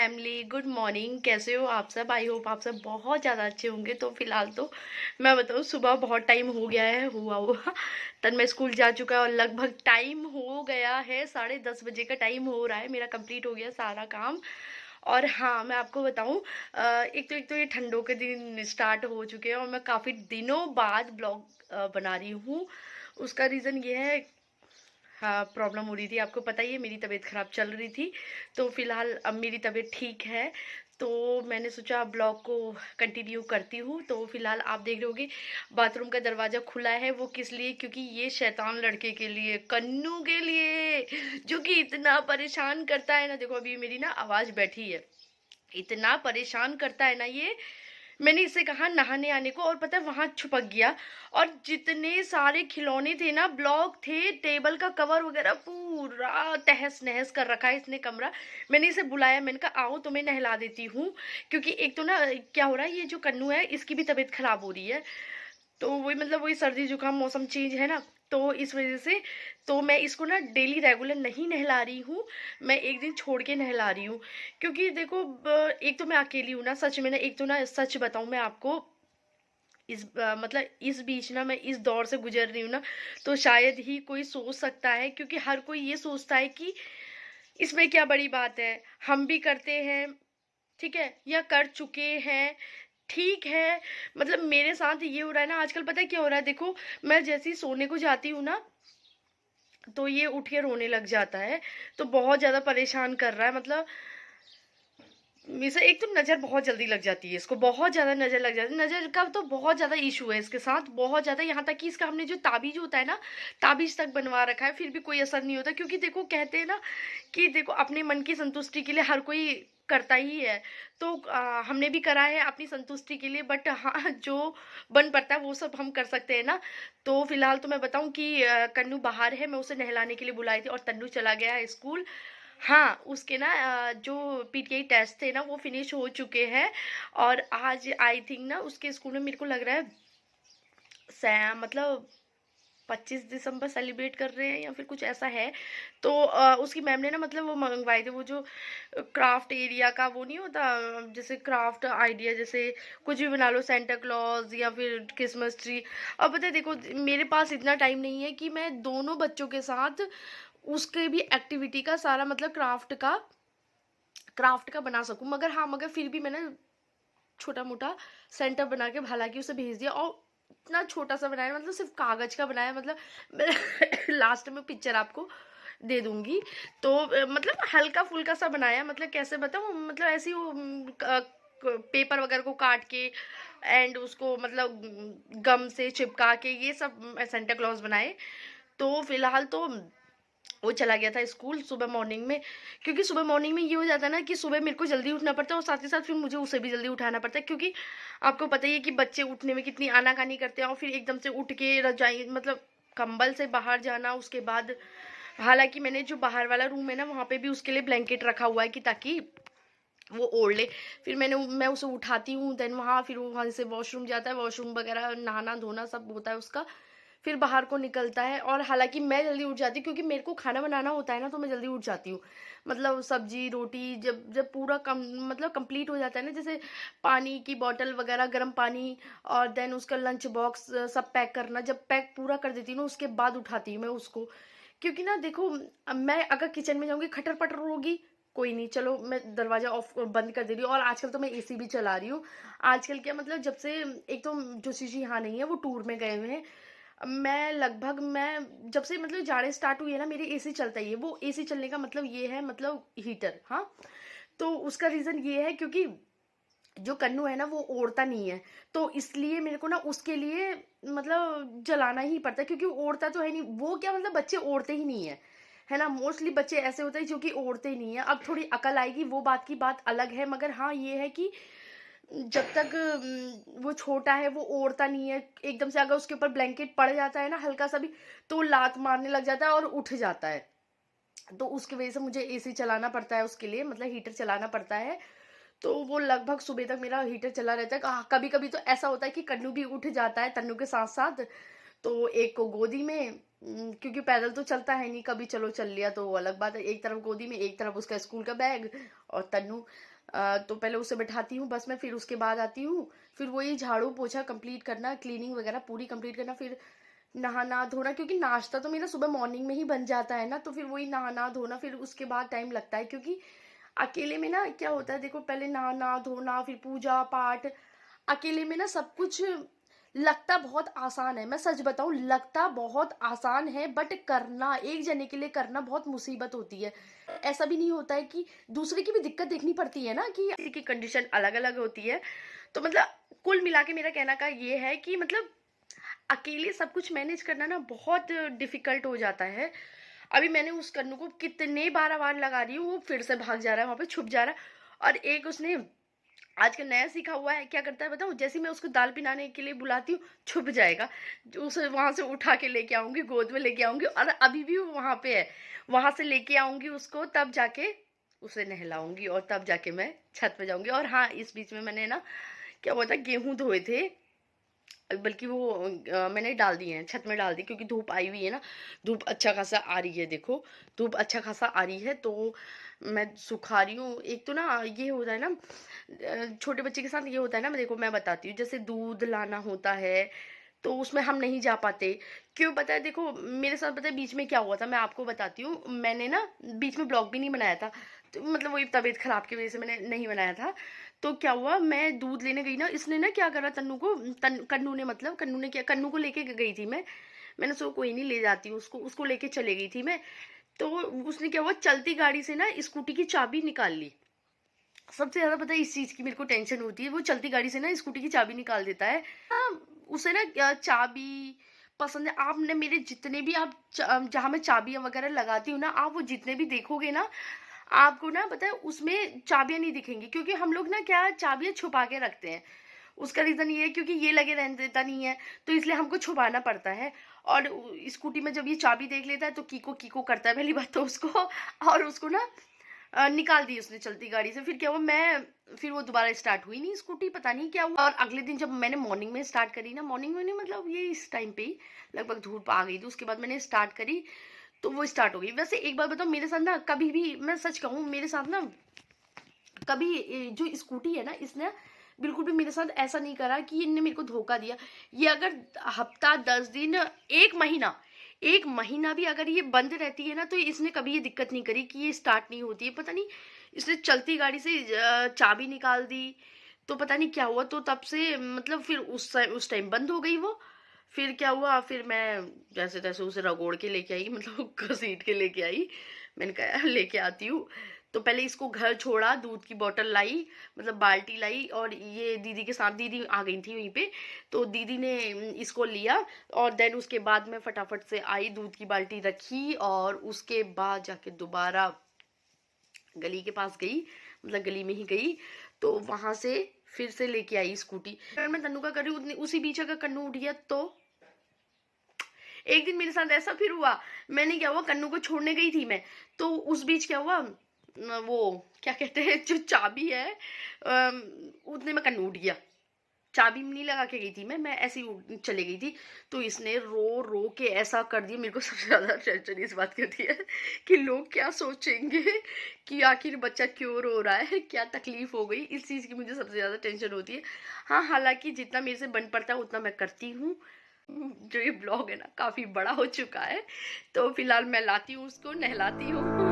Family, good morning. कैसे हो आप सब? आई होप आप सब बहुत ज़्यादा अच्छे होंगे। तो फिलहाल तो मैं बताऊँ, सुबह बहुत टाइम हो गया है, हुआ हुआ तब मैं स्कूल जा चुका है और लगभग टाइम हो गया है 10:30 बजे का टाइम हो रहा है। मेरा कंप्लीट हो गया सारा काम। और हाँ, मैं आपको बताऊँ, एक तो ये ठंडों के दिन स्टार्ट हो चुके हैं और मैं काफ़ी दिनों बाद ब्लॉग बना रही हूँ। उसका रीज़न ये है, हाँ, प्रॉब्लम हो रही थी, आपको पता ही है, मेरी तबीयत ख़राब चल रही थी। तो फ़िलहाल अब मेरी तबीयत ठीक है, तो मैंने सोचा ब्लॉग को कंटिन्यू करती हूँ। तो फ़िलहाल आप देख रहे होगे बाथरूम का दरवाज़ा खुला है। वो किस लिए? क्योंकि ये शैतान लड़के के लिए, कन्नू के लिए, जो कि इतना परेशान करता है ना। देखो अभी मेरी ना आवाज़ बैठी है, इतना परेशान करता है ना ये। मैंने इससे कहा नहाने आने को, और पता है वहां छुपक गया। और जितने सारे खिलौने थे ना, ब्लॉक थे, टेबल का कवर वगैरह पूरा तहस नहस कर रखा है इसने कमरा। मैंने इसे बुलाया, मैंने कहा आओ तुम्हें नहला देती हूँ। क्योंकि एक तो ना क्या हो रहा है, ये जो कन्नू है इसकी भी तबीयत खराब हो रही है। तो वही मतलब वही सर्दी जुकाम, मौसम चेंज है ना, तो इस वजह से तो मैं इसको ना डेली रेगुलर नहीं नहला रही हूँ। मैं एक दिन छोड़ के नहला रही हूँ। क्योंकि देखो एक तो मैं अकेली हूँ ना, सच में ना, एक तो ना सच बताऊँ मैं आपको, मतलब इस बीच ना मैं इस दौर से गुजर रही हूँ ना, तो शायद ही कोई सोच सकता है। क्योंकि हर कोई ये सोचता है कि इसमें क्या बड़ी बात है, हम भी करते हैं, ठीक है, या कर चुके हैं, ठीक है। मतलब मेरे साथ ये हो रहा है ना आजकल, पता है क्या हो रहा है? देखो, मैं जैसे ही सोने को जाती हूँ ना, तो ये उठ के रोने लग जाता है। तो बहुत ज्यादा परेशान कर रहा है। मतलब इसे एक तो नजर बहुत जल्दी लग जाती है, इसको बहुत ज्यादा नजर लग जाती है। नजर का तो बहुत ज्यादा इशू है इसके साथ, बहुत ज्यादा। यहाँ तक कि इसका हमने जो ताबीज होता है ना, ताबीज तक बनवा रखा है, फिर भी कोई असर नहीं होता। क्योंकि देखो कहते हैं ना कि देखो अपने मन की संतुष्टि के लिए हर कोई करता ही है। तो हमने भी करा है अपनी संतुष्टि के लिए, बट हाँ, जो बन पड़ता है वो सब हम कर सकते हैं ना। तो फिलहाल तो मैं बताऊं कि कन्नू बाहर है, मैं उसे नहलाने के लिए बुलाई थी और तन्नू चला गया है स्कूल। हाँ, उसके ना जो पीटीआई टेस्ट थे ना वो फिनिश हो चुके हैं। और आज आई थिंक ना उसके स्कूल में, मेरे को लग रहा है मतलब 25 दिसंबर सेलिब्रेट कर रहे हैं या फिर कुछ ऐसा है। तो उसकी मैम ने ना मतलब वो मंगवाए थे, वो जो क्राफ्ट एरिया का वो नहीं होता, जैसे क्राफ्ट आइडिया, जैसे कुछ भी बना लो, सेंटा क्लॉज या फिर क्रिसमस ट्री। अब पता है देखो, मेरे पास इतना टाइम नहीं है कि मैं दोनों बच्चों के साथ उसके भी एक्टिविटी का सारा मतलब क्राफ्ट का बना सकूं। मगर हाँ, मगर फिर भी मैंने छोटा मोटा सेंटर बना के हालांकि उसे भेज दिया। और इतना छोटा सा बनाया, मतलब सिर्फ कागज का बनाया। मतलब मैं लास्ट में पिक्चर आपको दे दूंगी। तो मतलब हल्का फुल्का सा बनाया, मतलब कैसे बताऊं, मतलब ऐसी वो पेपर वगैरह को काट के एंड उसको मतलब गम से चिपका के ये सब सेंटा क्लॉज बनाए। तो फिलहाल तो वो चला गया था स्कूल सुबह मॉर्निंग में। क्योंकि सुबह मॉर्निंग में ये हो जाता है ना कि सुबह मेरे को जल्दी उठना पड़ता है और साथ ही साथ फिर मुझे उसे भी जल्दी उठाना पड़ता है। क्योंकि आपको पता ही है कि बच्चे उठने में कितनी आनाकानी करते हैं, और फिर एकदम से उठ के रजाई मतलब कंबल से बाहर जाना। उसके बाद हालांकि मैंने जो बाहर वाला रूम है ना, वहाँ पे भी उसके लिए ब्लैंकेट रखा हुआ है कि ताकि वो ओढ़ ले। फिर मैं उसे उठाती हूँ, देन वहाँ फिर वो वहाँ से वॉशरूम जाता है, वॉशरूम वगैरह नहाना धोना सब होता है उसका। फिर बाहर को निकलता है। और हालांकि मैं जल्दी उठ जाती हूँ क्योंकि मेरे को खाना बनाना होता है ना, तो मैं जल्दी उठ जाती हूँ। मतलब सब्जी रोटी जब जब पूरा मतलब कंप्लीट हो जाता है ना, जैसे पानी की बोतल वगैरह, गर्म पानी, और देन उसका लंच बॉक्स सब पैक करना, जब पैक पूरा कर देती हूँ ना, उसके बाद उठाती हूँ मैं उसको। क्योंकि ना देखो, अब मैं अगर किचन में जाऊंगी खटर पटर होगी, कोई नहीं, चलो मैं दरवाजा ऑफ बंद कर दे रही हूँ। और आजकल तो मैं एसी भी चला रही हूँ। आजकल क्या मतलब, जब से एक तो जो चीज़ यहाँ नहीं है वो टूर में गए हुए हैं, मैं जब से मतलब जाड़े स्टार्ट हुई है ना, मेरे एसी चलता ही है। वो एसी चलने का मतलब ये है, मतलब हीटर, हाँ। तो उसका रीजन ये है क्योंकि जो कन्नू है ना वो ओढ़ता नहीं है। तो इसलिए मेरे को ना उसके लिए मतलब जलाना ही पड़ता है। क्योंकि ओढ़ता तो है नहीं, वो क्या मतलब बच्चे ओढ़ते ही नहीं है, है ना। मोस्टली बच्चे ऐसे होते हैं जो कि ओढ़ते ही नहीं है। अब थोड़ी अकल आएगी, वो बात की बात अलग है। मगर हाँ, ये है कि जब तक वो छोटा है वो ओढ़ता नहीं है। एकदम से अगर उसके ऊपर ब्लैंकेट पड़ जाता है ना हल्का सा भी, तो लात मारने लग जाता है और उठ जाता है। तो उसकी वजह से मुझे एसी चलाना पड़ता है उसके लिए, मतलब हीटर चलाना पड़ता है। तो वो लगभग सुबह तक मेरा हीटर चला रहता है। कभी कभी तो ऐसा होता है कि कन्नू भी उठ जाता है तन्नू के साथ साथ। तो एक को गोदी में, क्योंकि पैदल तो चलता है नहीं, कभी चलो चल लिया तो वो अलग बात है, एक तरफ गोदी में एक तरफ उसका स्कूल का बैग और तन्नू। तो पहले उसे बैठाती हूँ बस में, फिर उसके बाद आती हूँ, फिर वही झाड़ू पोछा कंप्लीट करना, क्लीनिंग वगैरह पूरी कंप्लीट करना, फिर नहाना धोना, क्योंकि नाश्ता तो मेरा सुबह मॉर्निंग में ही बन जाता है ना, तो फिर वही नहाना धोना, फिर उसके बाद टाइम लगता है, क्योंकि अकेले में ना क्या होता है देखो, पहले नहाना धोना फिर पूजा पाठ, अकेले में ना सब कुछ लगता बहुत आसान है, मैं सच बताऊं लगता बहुत आसान है, बट करना एक जने के लिए करना बहुत मुसीबत होती है। ऐसा भी नहीं होता है कि दूसरे की भी दिक्कत देखनी पड़ती है ना, कि किसी की कंडीशन अलग अलग होती है। तो मतलब कुल मिला के मेरा कहना का ये है कि मतलब अकेले सब कुछ मैनेज करना ना बहुत डिफिकल्ट हो जाता है। अभी मैंने उस कन्नू को कितने बार आवाज लगा रही हूँ, वो फिर से भाग जा रहा है, वहां पे छुप जा रहा है। और एक उसने आजकल नया सीखा हुआ है, क्या करता है बताऊँ, जैसे मैं उसको दाल पिलाने के लिए बुलाती हूँ छुप जाएगा, उसे वहां से उठा के लेके आऊंगी, गोद में लेके आऊंगी, और अभी भी वो वहां पे है, वहां से लेके आऊंगी उसको, तब जाके उसे नहलाऊंगी और तब जाके मैं छत पे जाऊंगी। और हाँ, इस बीच में मैंने ना क्या हुआ था, गेहूं धोए थे, बल्कि वो मैंने डाल दिए हैं, छत में डाल दी, क्योंकि धूप आई हुई है ना, धूप अच्छा खासा आ रही है, देखो धूप अच्छा खासा आ रही है, तो मैं सुखा रही हूँ। एक तो ना ये होता है ना, छोटे बच्चे के साथ ये होता है ना, मैं देखो मैं बताती हूँ, जैसे दूध लाना होता है तो उसमें हम नहीं जा पाते। क्यों पता है, देखो मेरे साथ पता है बीच में क्या हुआ था, मैं आपको बताती हूँ। मैंने ना बीच में ब्लॉग भी नहीं बनाया था, तो मतलब वही तबीयत खराब की वजह से मैंने नहीं बनाया था। तो क्या हुआ, मैं दूध लेने गई ना, इसने ना क्या करा, तन्नू को कन्नू ने, मतलब कन्नू ने क्या, कन्नू को लेके गई थी मैं, मैंने सोचा कोई नहीं ले जाती हूँ उसको, उसको लेके चले गई थी मैं। तो उसने क्या हुआ, चलती गाड़ी से ना स्कूटी की चाबी निकाल ली। सबसे ज्यादा पता है इस चीज की मेरे को टेंशन होती है, वो चलती गाड़ी से ना स्कूटी की चाबी निकाल देता है। हाँ, उसे ना चाबी पसंद है। आपने मेरे जितने भी आप जहाँ मैं चाबियां वगैरह लगाती हूँ ना, आप वो जितने भी देखोगे ना, आपको ना पता है उसमें चाबियां नहीं दिखेंगी, क्योंकि हम लोग ना क्या चाबियां छुपा के रखते हैं। उसका रीजन ये है क्योंकि ये लगे रहने देता नहीं है, तो इसलिए हमको छुपाना पड़ता है। और स्कूटी में जब ये चाबी देख लेता है तो कीको कीको करता है पहली बात तो उसको, और उसको ना निकाल दी उसने चलती गाड़ी से। फिर क्या हुआ, मैं फिर वो दोबारा स्टार्ट हुई नहीं स्कूटी, पता नहीं क्या हुआ। और अगले दिन जब मैंने मॉर्निंग में स्टार्ट करी ना, मॉर्निंग में नहीं मतलब ये इस टाइम पे ही लगभग धूप आ गई थी, उसके बाद मैंने स्टार्ट करी तो वो स्टार्ट हो गई। वैसे एक बात बताओ, मेरे साथ ना कभी भी, मैं सच कहूँ, मेरे साथ ना कभी जो स्कूटी है ना, इसने बिल्कुल भी मेरे साथ ऐसा नहीं करा कि इनने मेरे को धोखा दिया। ये अगर हफ्ता 10 दिन, एक महीना भी अगर ये बंद रहती है ना, तो इसने कभी ये दिक्कत नहीं करी कि ये स्टार्ट नहीं होती है। पता नहीं इसने चलती गाड़ी से चाबी निकाल दी, तो पता नहीं क्या हुआ, तो तब से मतलब फिर उस टाइम बंद हो गई वो। फिर क्या हुआ, फिर मैं जैसे तैसे उसे रगोड़ के लेके आई, मतलब घसीट के लेके आई। मैंने कहा लेके आती हूँ। तो पहले इसको घर छोड़ा, दूध की बोतल लाई, मतलब बाल्टी लाई, और ये दीदी के साथ, दीदी आ गई थी वहीं पे, तो दीदी ने इसको लिया। और देन उसके बाद मैं फटाफट से आई, दूध की बाल्टी रखी, और उसके बाद जाके दोबारा गली के पास गई, मतलब गली में ही गई, तो वहां से फिर से लेके आई स्कूटी। अगर मैं तन्नू का कर रही हूँ, उसी बीच अगर कन्नू उठ गया तो। एक दिन मेरे साथ ऐसा फिर हुआ, मैंने क्या हुआ, कन्नू को छोड़ने गई थी मैं, तो उस बीच क्या हुआ, वो क्या कहते हैं, जो चाबी है, उतने में कन्नू उठ गया। चाबी नहीं लगा के गई थी मैं ऐसे ही चली गई थी। तो इसने रो रो के ऐसा कर दिया, मेरे को सबसे ज्यादा टेंशन इस बात की होती है कि लोग क्या सोचेंगे, कि आखिर बच्चा क्यों रो रहा है, क्या तकलीफ हो गई, इस चीज की मुझे सबसे ज्यादा टेंशन होती है। हाँ, हालांकि जितना मेरे से बन पड़ता है उतना मैं करती हूँ। जो ये ब्लॉग है ना काफी बड़ा हो चुका है, तो फिलहाल मैं लाती हूँ उसको, नहलाती हूँ